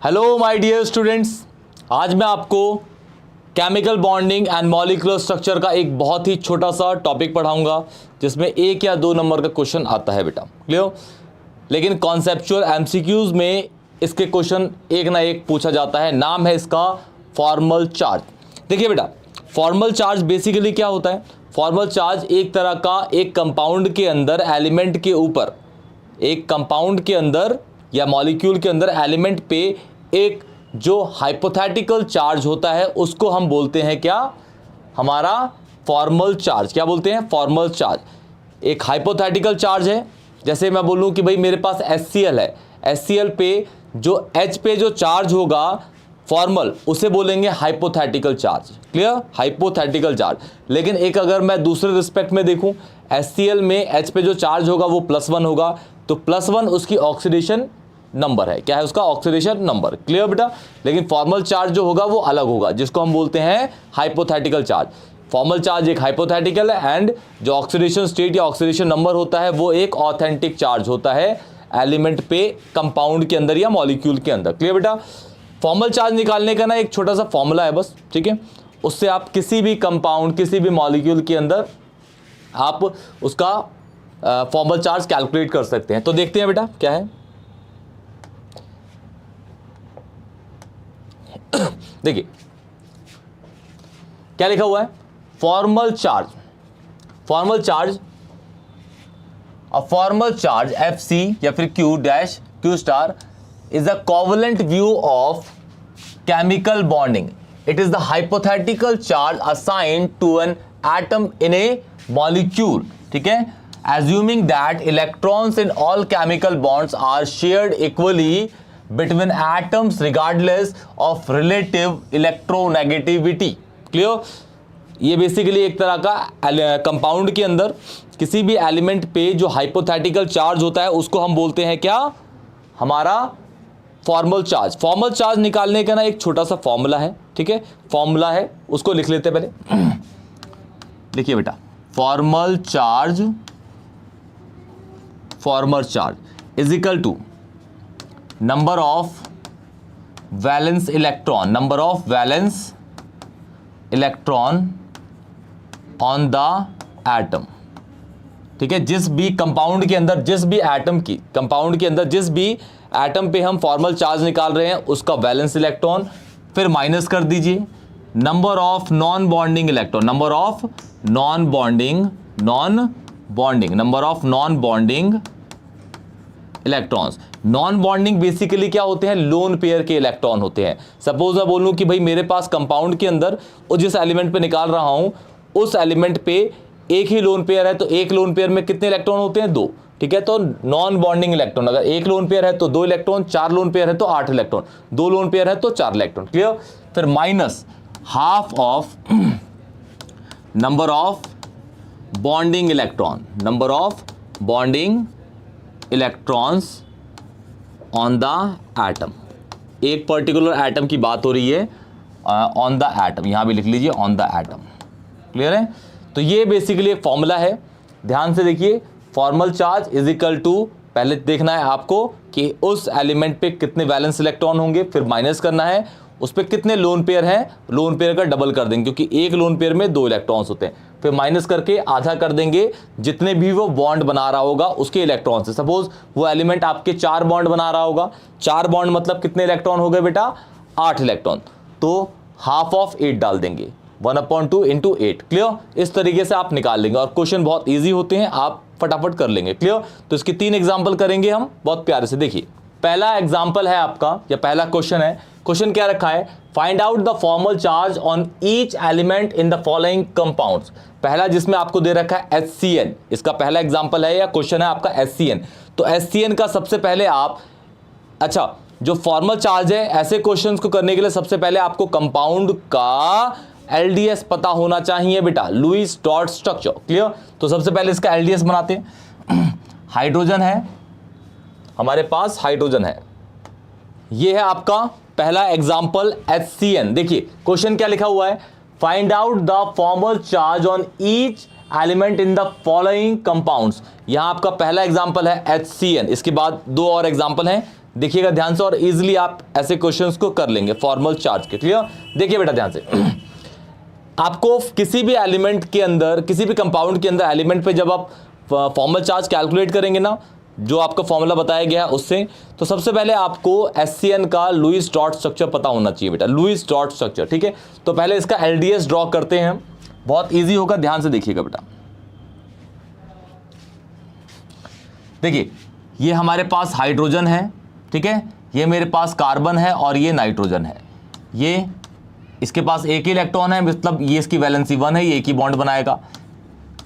Hello my dear students, आज मैं आपको chemical bonding and molecular structure का एक बहुत ही छोटा सा टॉपिक पढ़ाऊंगा जिसमें 1 या 2 नंबर का क्वेश्चन आता है बेटा। क्लियर? लेकिन कॉन्सेप्चुअल एमसीक्यूज में इसके क्वेश्चन एक ना एक पूछा जाता है। नाम है इसका फॉर्मल चार्ज। देखिए बेटा, फॉर्मल चार्ज बेसिकली क्या होता है? फॉर्मल चार्ज एक तरह का एक कंपाउंड के अंदर एलिमेंट के ऊपर, एक कंपाउंड के अंदर या मॉलिक्यूल के अंदर एलिमेंट पे एक जो हाइपोथेटिकल चार्ज होता है उसको हम बोलते हैं क्या? हमारा फॉर्मल चार्ज। क्या बोलते हैं? Formal charge. एक हाइपोथेटिकल चार्ज है। जैसे मैं बोलूं कि भाई मेरे पास HCl है, HCl पे जो H पे जो चार्ज होगा फॉर्मल, उसे बोलेंगे hypothetical charge. Clear? Hypothetical charge. लेकिन एक अगर मैं दूसरे रिस्पेक्ट में देखूं, HCl में H पे जो चार्ज होगा वो +1 होगा, तो +1 उसकी ऑक्सीडेशन नंबर है। क्या है उसका? Oxidation number. क्लियर बेटा? लेकिन फॉर्मल चार्ज जो होगा वो अलग होगा, जिसको हम बोलते हैं हाइपोथेटिकल चार्ज। फॉर्मल चार्ज एक हाइपोथेटिकल है एंड जो ऑक्सीडेशन स्टेट या ऑक्सीडेशन नंबर होता है वो एक ऑथेंटिक चार्ज होता है एलिमेंट पे, कंपाउंड के अंदर या मॉलिक्यूल के अंदर। क्लियर बेटा? फॉर्मल चार्ज निकालने का ना एक छोटा सा फॉर्मूला है बस, ठीक है? उससे आप किसी भी कंपाउंड, किसी भी मॉलिक्यूल के अंदर आप उसका फॉर्मल चार्ज कैलकुलेट कर सकते हैं। तो देखते हैं बेटा क्या है। देखिए क्या लिखा हुआ है? Formal charge. Formal charge, a formal charge FC या फिर Q star is a covalent view of chemical bonding. It is the hypothetical charge assigned to an atom in a molecule. ठीक है? assuming that electrons in all chemical bonds are shared equally between atoms regardless of relative electronegativity. Clear? ये basically एक तरह का compound के अंदर किसी भी एलिमेंट पे जो हाइपोथेटिकल चार्ज होता है उसको हम बोलते हैं क्या? हमारा फॉर्मल चार्ज। फॉर्मल चार्ज निकालने का ना एक छोटा सा फॉर्मूला है, ठीक है? फॉर्मूला है, उसको लिख लेते हैं पहले। देखिए बेटा, formal charge is equal to number of valence electron, number of valence electron on the atom. ठीक है? जिस भी कंपाउंड के अंदर, जिस भी एटम की, कंपाउंड के अंदर जिस भी एटम पे हम फॉर्मल चार्ज निकाल रहे हैं उसका वैलेंस इलेक्ट्रॉन, फिर माइनस कर दीजिए number of non bonding electron, number of non bonding electrons. Non bonding basically क्या होते हैं? लोन पेयर के इलेक्ट्रॉन होते हैं। सपोज मैं बोलूं कि भाई मेरे पास कंपाउंड के अंदर और जिस एलिमेंट पे निकाल रहा हूं उस एलिमेंट पे एक ही लोन पेयर है, तो एक लोन पेयर में कितने इलेक्ट्रॉन होते हैं? 2। ठीक है? तो नॉन बॉन्डिंग इलेक्ट्रॉन, अगर एक लोन पेयर है तो 2 इलेक्ट्रॉन, 4 लोन पेयर है तो 8 इलेक्ट्रॉन, 2 लोन पेयर है तो 4 इलेक्ट्रॉन। क्लियर? फिर minus half of number of bonding electron, number of bonding electrons on the atom. एक पर्टिकुलर एटम की बात हो रही है, ऑन द एटम, यहां भी लिख लीजिए ऑन द एटम। क्लियर है? तो ये बेसिकली एक फॉर्मूला है। ध्यान से देखिए, formal charge is equal to, पहले देखना है आपको कि उस एलिमेंट पे कितने वैलेंस इलेक्ट्रॉन होंगे, फिर माइनस करना है उस पर कितने लोन पेयर हैं, लोन पेयर का डबल कर देंगे क्योंकि एक लोन पेयर में 2 इलेक्ट्रॉन्स होते हैं, फिर माइनस करके आधा कर देंगे जितने भी वो बॉन्ड बना रहा होगा उसके इलेक्ट्रॉन से। सपोज वो एलिमेंट आपके 4 बॉन्ड बना रहा होगा, 4 बॉन्ड मतलब कितने इलेक्ट्रॉन हो गए बेटा? 8 इलेक्ट्रॉन। तो हाफ ऑफ 8 डाल देंगे, 1/2 इंटू 8। क्लियर? इस तरीके से आप निकाल लेंगे और क्वेश्चन बहुत ईजी होते हैं, आप फटाफट कर लेंगे। क्लियर? तो इसके 3 एग्जाम्पल करेंगे हम बहुत प्यारे से। देखिए पहला एग्जाम्पल है आपका, या पहला क्वेश्चन है। क्वेश्चन क्या रखा है? Find out the formal charge on each element in the following compounds. पहला जिसमें आपको दे रखा है HCN, इसका पहला एग्जाम्पल है या क्वेश्चन है आपका HCN। तो HCN का सबसे पहले आप, अच्छा जो फॉर्मल चार्ज है, ऐसे क्वेश्चंस को करने के लिए सबसे पहले आपको कंपाउंड का LDS पता होना चाहिए बेटा, लुईस डॉट स्ट्रक्चर। क्लियर? तो सबसे पहले इसका LDS बनाते हैं। हाइड्रोजन है हमारे पास, हाइड्रोजन है, ये है आपका पहला एग्जाम्पल HCN। देखिए क्वेश्चन क्या लिखा हुआ है? Find out the formal charge on each element in the following compounds. यहां आपका पहला एग्जाम्पल है HCN, इसके बाद 2 और एग्जाम्पल हैं देखिएगा ध्यान से और इजीली आप ऐसे क्वेश्चंस को कर लेंगे फॉर्मल चार्ज के। क्लियर? देखिए बेटा ध्यान से, आपको किसी भी एलिमेंट के अंदर, किसी भी कंपाउंड के अंदर एलिमेंट पे जब आप फॉर्मल चार्ज कैलकुलेट करेंगे ना, जो आपका फॉर्मूला बताया गया है उससे, तो सबसे पहले आपको SCN का लुईस डॉट स्ट्रक्चर पता होना चाहिए बेटा, लुईस डॉट स्ट्रक्चर। ठीक है, तो पहले इसका LDS ड्रॉ करते हैं, बहुत इजी होगा, ध्यान से देखिएगा बेटा। देखिए ये हमारे पास हाइड्रोजन है, ठीक है, ये मेरे पास कार्बन है और ये नाइट्रोजन है। ये इसके पास एक ही इलेक्ट्रॉन है, मतलब ये इसकी वैलेंसी 1 है, ये एक ही बॉन्ड बनाएगा।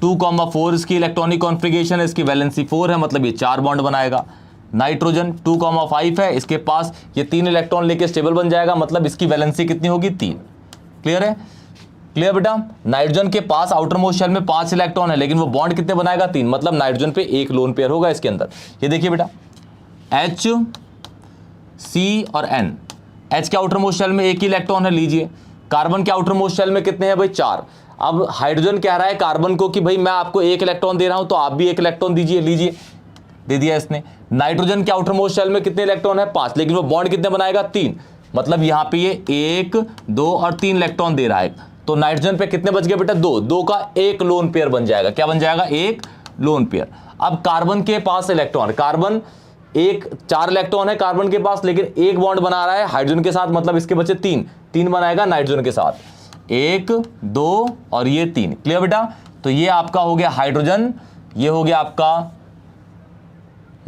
2,4 इसकी इलेक्ट्रॉनिक कॉन्फ़िगरेशन है, इसकी वैलेंसी 4 है, मतलब ये 4 बॉन्ड बनाएगा। नाइट्रोजन 2,5 है, इसके पास ये 3 इलेक्ट्रॉन लेके स्टेबल बन जाएगा, मतलब इसकी वैलेंसी कितनी होगी? 3। क्लियर है? क्लियर बेटा? नाइट्रोजन के पास आउटर मोस्ट शेल में 5 इलेक्ट्रॉन है, लेकिन वो बॉन्ड कितने बनाएगा? 3, मतलब नाइट्रोजन पे एक लोन पेयर होगा इसके अंदर। ये देखिए बेटा, H, C और N। H के आउटर मोस्ट शेल में एक ही इलेक्ट्रॉन है, लीजिए। कार्बन के आउटर मोस्ट शेल में कितने हैं भाई? 4। अब हाइड्रोजन कह रहा है कार्बन को कि भाई मैं आपको एक इलेक्ट्रॉन दे रहा हूं, तो आप भी एक इलेक्ट्रॉन दीजिए, लीजिए, दे दिया इसने। नाइट्रोजन के आउटर मोस्ट शेल में कितने इलेक्ट्रॉन है? 5, लेकिन वो बॉन्ड कितने बनाएगा? 3, मतलब यहां पे ये 1, 2 और 3 इलेक्ट्रॉन दे रहा है। तो नाइट्रोजन पे कितने बच गए बेटा? 2 का एक लोन पेयर बन जाएगा। क्या बन जाएगा? एक लोन पेयर। अब कार्बन के पास इलेक्ट्रॉन, कार्बन 4 इलेक्ट्रॉन है कार्बन के पास, लेकिन एक बॉन्ड बना रहा है हाइड्रोजन के साथ, मतलब इसके बचे 3 बनाएगा नाइट्रोजन के साथ, 1, 2 और ये 3। क्लियर बेटा? तो ये आपका हो गया हाइड्रोजन, ये हो गया आपका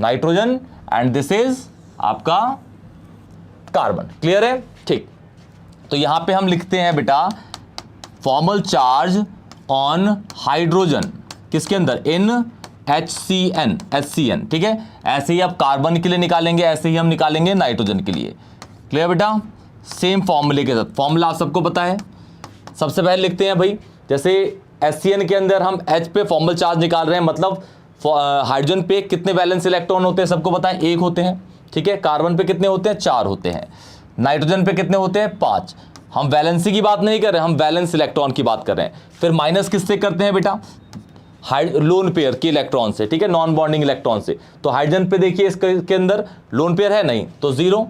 नाइट्रोजन, एंड दिस इज आपका कार्बन। क्लियर है? ठीक, तो यहां पे हम लिखते हैं बेटा फॉर्मल चार्ज ऑन हाइड्रोजन, किसके अंदर? इन HCN। ठीक है, ऐसे ही आप कार्बन के लिए निकालेंगे, ऐसे ही हम निकालेंगे नाइट्रोजन के लिए। क्लियर बेटा? सेम फॉर्मूले के साथ, फॉर्मूला आप सबको पता है। सबसे पहले लिखते हैं भाई, जैसे SCN के अंदर हम H पे फॉर्मल चार्ज निकाल रहे हैं, मतलब हाइड्रोजन पे कितने वैलेंस इलेक्ट्रॉन होते हैं सबको पता है, 1 होते हैं। ठीक है, कार्बन पे कितने होते हैं? 4 होते हैं। नाइट्रोजन पे कितने होते हैं? 5। हम वैलेंसी की बात नहीं कर रहे, हम वैलेंस इलेक्ट्रॉन की बात कर रहे हैं। फिर माइनस किससे करते हैं बेटा? लोन पेयर के इलेक्ट्रॉन से, ठीक है, नॉन बॉन्डिंग इलेक्ट्रॉन से। तो हाइड्रोजन पे देखिए इसके अंदर लोन पेयर है नहीं, तो 0।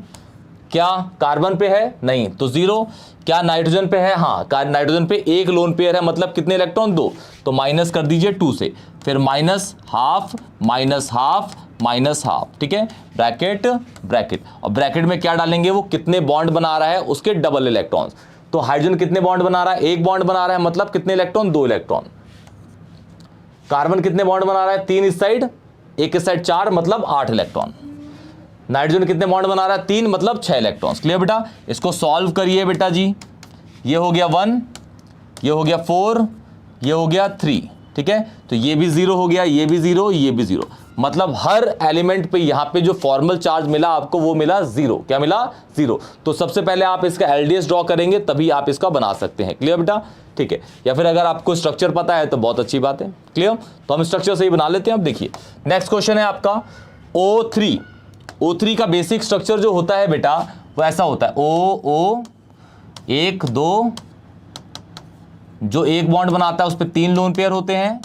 क्या कार्बन पे है? नहीं, तो 0। क्या नाइट्रोजन पे है? हाँ, नाइट्रोजन पे एक लोन पेयर है, मतलब कितने इलेक्ट्रॉन? 2। तो माइनस कर दीजिए 2 से, फिर -½ -½ -½ ठीक है, ब्रैकेट ब्रैकेट, और ब्रैकेट में क्या डालेंगे? वो कितने बॉन्ड बना रहा है उसके डबल इलेक्ट्रॉन्स। तो हाइड्रोजन कितने बॉन्ड बना रहा है? एक बॉन्ड बना रहा है, मतलब कितने इलेक्ट्रॉन? 2 इलेक्ट्रॉन। कार्बन कितने बॉन्ड बना रहा है? 3 इस साइड, 1 इस साइड, 4, मतलब 8 इलेक्ट्रॉन। नाइट्रोजन कितने बॉन्ड बना रहा है? 3, मतलब 6 इलेक्ट्रॉन्स। क्लियर बेटा? इसको सॉल्व करिए बेटा जी। ये हो गया 1, ये हो गया 4, ये हो गया 3। ठीक है, तो ये भी 0 हो गया, ये भी 0, ये भी 0, मतलब हर एलिमेंट पे यहां पे जो फॉर्मल चार्ज मिला आपको वो मिला 0। क्या मिला? 0। तो सबसे पहले आप इसका LDS ड्रॉ करेंगे, तभी आप इसका बना सकते हैं। क्लियर बेटा? ठीक है, या फिर अगर आपको स्ट्रक्चर पता है तो बहुत अच्छी बात है। क्लियर? तो हम स्ट्रक्चर से ही बना लेते हैं। अब देखिए नेक्स्ट क्वेश्चन है आपका O3। O3 का बेसिक स्ट्रक्चर जो होता है बेटा वो ऐसा होता है, O 1 2, जो एक बॉन्ड बनाता है उस पर 3 लोन पेयर होते हैं,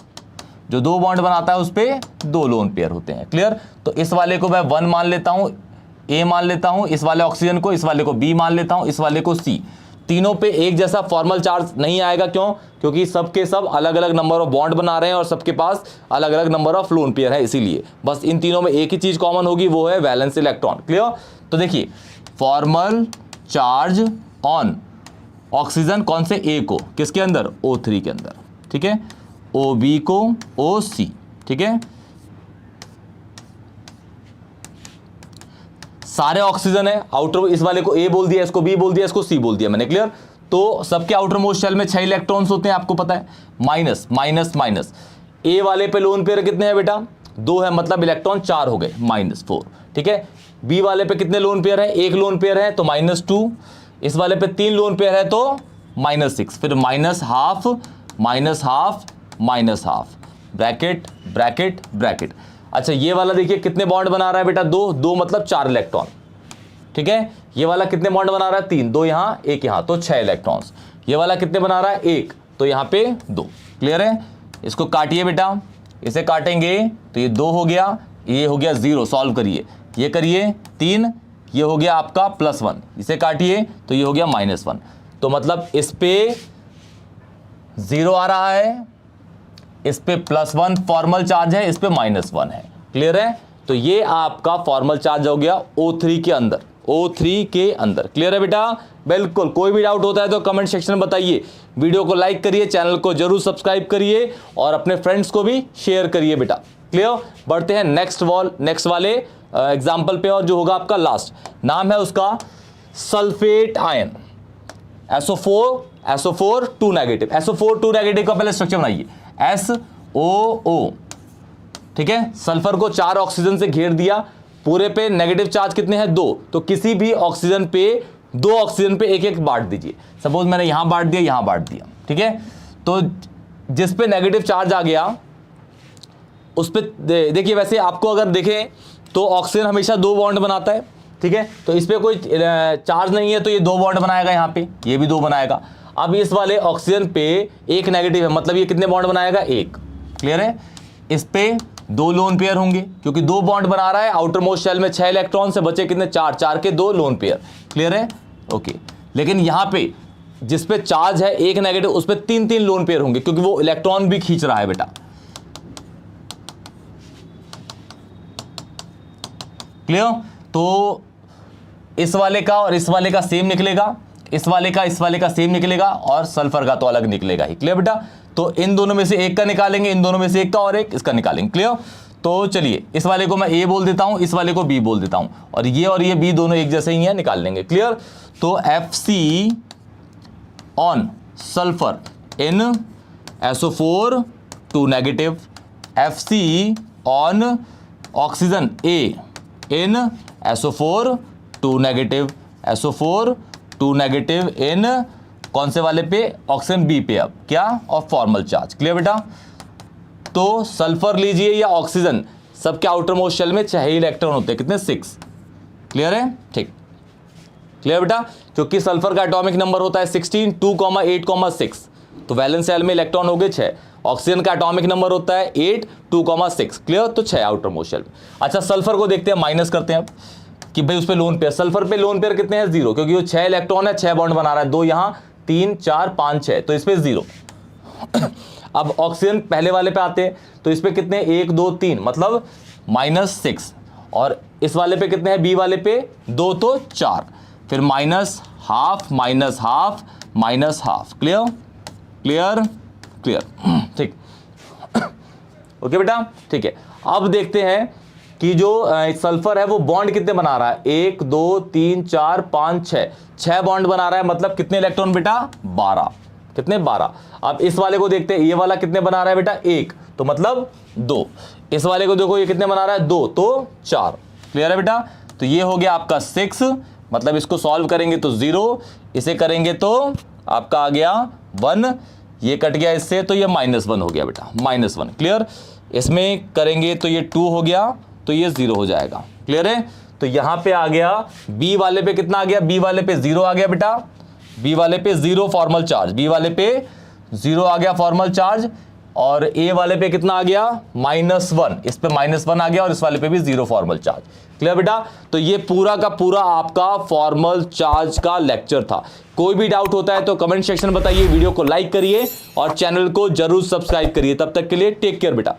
जो 2 बॉन्ड बनाता है उस पर 2 लोन पेयर होते हैं। क्लियर? तो इस वाले को मैं 1 मान लेता हूं, A मान लेता हूं, इस वाले ऑक्सीजन को, इस वाले को B मान लेता हूं, इस वाले को C। तीनों पे एक जैसा फॉर्मल चार्ज नहीं आएगा, क्यों? क्योंकि सबके सब अलग अलग नंबर ऑफ बॉन्ड बना रहे हैं और सबके पास अलग अलग नंबर ऑफ लोन पेयर है, इसीलिए बस इन तीनों में एक ही चीज कॉमन होगी, वो है वैलेंस इलेक्ट्रॉन। क्लियर? तो देखिए फॉर्मल चार्ज ऑन ऑक्सीजन, कौन से? A को, किसके अंदर? O3 के अंदर। ठीक है, OB को OC। ठीक है, सारे ऑक्सीजन है, आउटर इस वाले को A बोल दिया, इसको B बोल दिया, इसको C बोल दिया मैंने। क्लियर? तो सबके आउटर मोस्ट शेल में 6 इलेक्ट्रॉन्स होते हैं, आपको पता है। माइनस माइनस माइनस, A वाले पे लोन पेयर कितने हैं बेटा? 2 है, मतलब इलेक्ट्रॉन 4 हो गए, -4। ठीक है, B वाले पे कितने लोन पेयर है? एक लोन पेयर है, तो -2। इस वाले पे 3 लोन पेयर है, तो -6, फिर -½ -½ -½ ब्रैकेट ब्रैकेट ब्रैकेट। अच्छा, ये वाला देखिए कितने बॉन्ड बना रहा है बेटा? 2 मतलब 4 इलेक्ट्रॉन। ठीक है, ये वाला कितने बॉन्ड बना रहा है? 3, 2 यहां, 1 यहां, तो 6 इलेक्ट्रॉन्स। ये वाला कितने बना रहा है? 1, तो यहां पे 2। क्लियर है? इसको काटिए बेटा, इसे काटेंगे तो ये 2 हो गया, ये हो गया 0। सॉल्व करिए, ये करिए 3, ये हो गया आपका +1, इसे काटिए तो ये हो गया -1। तो मतलब इस पे 0 आ रहा है, इस पे +1 फॉर्मल चार्ज है, इस पे -1 है। क्लियर है? तो ये आपका फॉर्मल चार्ज हो गया O3 के अंदर, O3 के अंदर। क्लियर है बेटा? बिल्कुल। कोई भी डाउट होता है तो कमेंट सेक्शन में बताइए। वीडियो को लाइक करिए, चैनल को जरूर सब्सक्राइब करिए और अपने फ्रेंड्स को भी शेयर करिए बेटा। क्लियर? बढ़ते हैं नेक्स्ट वाले एग्जाम्पल पे, और जो होगा आपका लास्ट, नाम है उसका sulphate ion. SO4 2 negative. SO4 2 negative का पहले स्ट्रक्चर बनाइए, SOO। ठीक है, सल्फर को 4 ऑक्सीजन से घेर दिया, पूरे पे नेगेटिव चार्ज कितने हैं? 2। तो किसी भी ऑक्सीजन पे 2 ऑक्सीजन पे एक एक बांट दीजिए। सपोज मैंने यहां बांट दिया, यहां बांट दिया। ठीक है, तो जिस पे नेगेटिव चार्ज आ गया उस पे देखिए, वैसे आपको अगर देखें तो ऑक्सीजन हमेशा 2 बॉन्ड बनाता है। ठीक है, तो इस पे कोई चार्ज नहीं है तो ये 2 बॉन्ड बनाएगा, यहाँ पे ये भी 2 बनाएगा। अब इस वाले ऑक्सीजन पे एक नेगेटिव है, मतलब ये कितने बॉन्ड बनाएगा? 1। क्लियर है? इस पे 2 लोन पेयर होंगे, क्योंकि 2 बॉन्ड बना रहा है। आउटर मोस्ट शेल में 6 इलेक्ट्रॉन से बचे कितने? 4 के 2 लोन पेयर। क्लियर है? ओके। लेकिन यहाँ पे जिस पे चार्ज है 1 नेगेटिव, उस पे 3 लोन पेयर होंगे, क्योंकि वो इलेक्ट्रॉन भी खींच रहा है बेटा। क्लियर? तो इस वाले का और इस वाले का सेम निकलेगा, इस वाले का सेम निकलेगा, और सल्फर का तो अलग निकलेगा ही। क्लियर बेटा? तो इन दोनों में से एक का निकालेंगे, इन दोनों में से एक का, और एक इसका निकालेंगे। क्लियर? तो चलिए, इस वाले को मैं A बोल देता हूं, इस वाले को B बोल देता हूं, और ये B दोनों एक जैसे ही हैं, निकाल लेंगे। क्लियर? तो FC on sulphur in SO4 2 negative, FC on oxygen A in SO4 2 negative, SO4 2 negative इन कौन से वाले पे? ऑक्सीजन B पे। अब क्या? और फॉर्मल चार्ज। क्लियर बेटा? तो सल्फर लीजिए या ऑक्सीजन, सबके आउटर मोस्ट शेल में 6 इलेक्ट्रॉन होते हैं। कितने? 6। क्लियर है? ठीक। क्लियर बेटा? क्योंकि सल्फर का एटॉमिक नंबर होता है 16, 2, 8, 6। तो वैलेंस शेल में इलेक्ट्रॉन हो गए 6। ऑक्सीजन का एटॉमिक नंबर होता है 8, 2, 6। क्लियर? तो 6 आउटर मोस्ट शेल में। अच्छा, सल्फर को देखते हैं, माइनस करते हैं अब कि भाई उस पे लोन पेयर, सल्फर पे लोन पेयर कितने हैं? 0, क्योंकि वो 6 इलेक्ट्रॉन है, 6 बॉन्ड बना रहा है, 2 यहां, 3, 4, 5, 6, तो इस पे 0। अब ऑक्सीजन पहले वाले पे आते हैं, तो इस पे कितने? 1, 2, 3, मतलब -6। और इस वाले पे कितने हैं? B वाले पे 2, तो 4, फिर -½ -½ क्लियर? क्लियर? ठीक। ओके बेटा? ठीक है। अब देखते हैं कि जो सल्फर है वो बॉन्ड कितने बना रहा है? 1, 2, 3, 4, 5, 6 बॉन्ड बना रहा है, मतलब कितने इलेक्ट्रॉन बेटा? 12। कितने? 12। अब इस वाले को देखते हैं, ये वाला कितने बना रहा है बेटा? 1, तो मतलब 2। इस वाले को देखो, ये कितने बना रहा है? 2, तो 4। क्लियर है बेटा? तो ये हो गया आपका 6, मतलब इसको सॉल्व करेंगे तो 0, इसे करेंगे तो आपका आ गया 1, ये कट गया इससे, तो ये -1 हो गया बेटा, -1। क्लियर? इसमें करेंगे तो ये 2 हो गया, तो ये 0 हो जाएगा। क्लियर है? तो यहां पे आ गया, B वाले पे कितना आ गया? B वाले पे 0 आ गया बेटा, B वाले पे 0 फॉर्मल चार्ज, B वाले पे 0 आ गया फॉर्मल चार्ज, और A वाले पे कितना आ गया? -1, इस पे -1 आ गया, और इस वाले पे भी 0 फॉर्मल चार्ज। क्लियर बेटा? तो ये पूरा का पूरा आपका फॉर्मल चार्ज का लेक्चर था। कोई भी डाउट होता है तो कमेंट सेक्शन में बताइए, वीडियो को लाइक करिए और चैनल को जरूर सब्सक्राइब करिए। तब तक के लिए टेक केयर बेटा।